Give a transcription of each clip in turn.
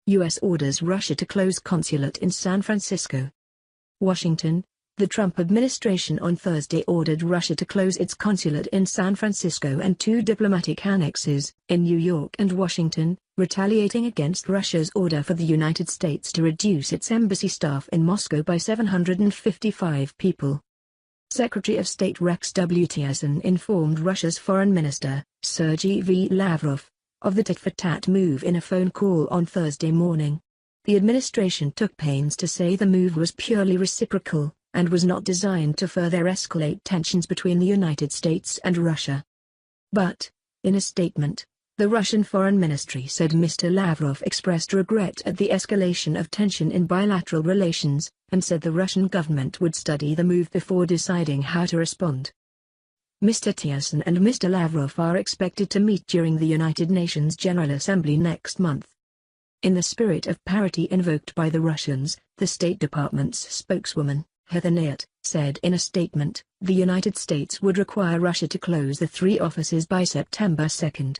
U.S. orders Russia to close consulate in San Francisco. Washington. The Trump administration on Thursday ordered Russia to close its consulate in San Francisco and 2 diplomatic annexes, in New York and Washington, retaliating against Russia's order for the United States to reduce its embassy staff in Moscow by 755 people. Secretary of State Rex W. Tillerson informed Russia's Foreign Minister, Sergey V. Lavrov, of the tit-for-tat move in a phone call on Thursday morning. The administration took pains to say the move was purely reciprocal, and was not designed to further escalate tensions between the United States and Russia. But, in a statement, the Russian Foreign Ministry said Mr. Lavrov expressed regret at the escalation of tension in bilateral relations, and said the Russian government would study the move before deciding how to respond. Mr. Tillerson and Mr. Lavrov are expected to meet during the United Nations General Assembly next month. In the spirit of parity invoked by the Russians, the State Department's spokeswoman, Heather Nauert, said in a statement, the United States would require Russia to close the 3 offices by September 2.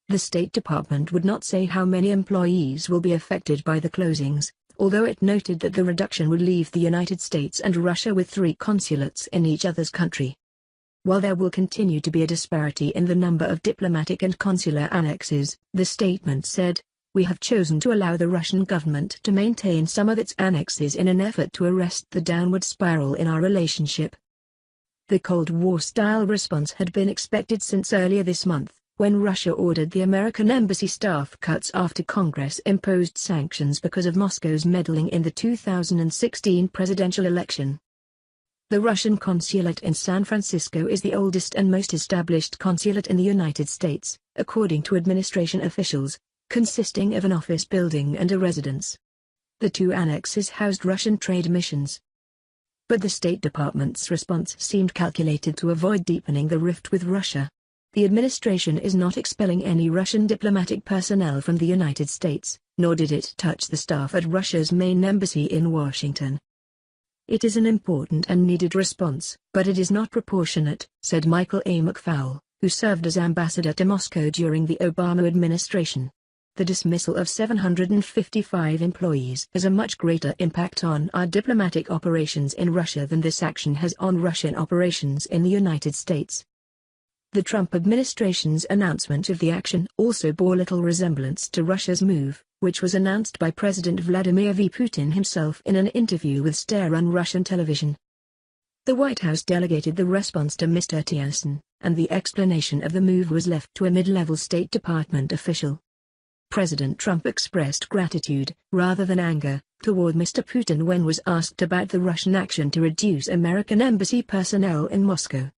The State Department would not say how many employees will be affected by the closings, although it noted that the reduction would leave the United States and Russia with 3 consulates in each other's country. While there will continue to be a disparity in the number of diplomatic and consular annexes, the statement said, we have chosen to allow the Russian government to maintain some of its annexes in an effort to arrest the downward spiral in our relationship. The Cold War-style response had been expected since earlier this month, when Russia ordered the American embassy staff cuts after Congress imposed sanctions because of Moscow's meddling in the 2016 presidential election. The Russian consulate in San Francisco is the oldest and most established consulate in the United States, according to administration officials, consisting of an office building and a residence. The 2 annexes housed Russian trade missions. But the State Department's response seemed calculated to avoid deepening the rift with Russia. The administration is not expelling any Russian diplomatic personnel from the United States, nor did it touch the staff at Russia's main embassy in Washington. It is an important and needed response, but it is not proportionate, said Michael A. McFaul, who served as ambassador to Moscow during the Obama administration. The dismissal of 755 employees has a much greater impact on our diplomatic operations in Russia than this action has on Russian operations in the United States. The Trump administration's announcement of the action also bore little resemblance to Russia's move, which was announced by President Vladimir V. Putin himself in an interview with state-run Russian television. The White House delegated the response to Mr. Tillerson, and the explanation of the move was left to a mid-level State Department official. President Trump expressed gratitude, rather than anger, toward Mr. Putin when was asked about the Russian action to reduce American embassy personnel in Moscow.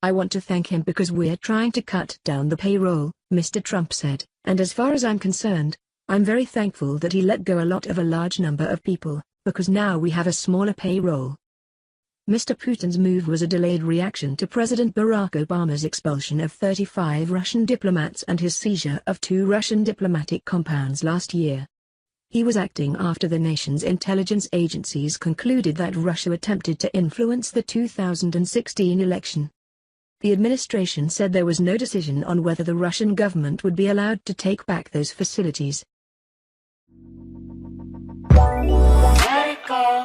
I want to thank him because we're trying to cut down the payroll, Mr. Trump said, and as far as I'm concerned, I'm very thankful that he let go a large number of people, because now we have a smaller payroll. Mr. Putin's move was a delayed reaction to President Barack Obama's expulsion of 35 Russian diplomats and his seizure of 2 Russian diplomatic compounds last year. He was acting after the nation's intelligence agencies concluded that Russia attempted to influence the 2016 election. The administration said there was no decision on whether the Russian government would be allowed to take back those facilities. Let it go.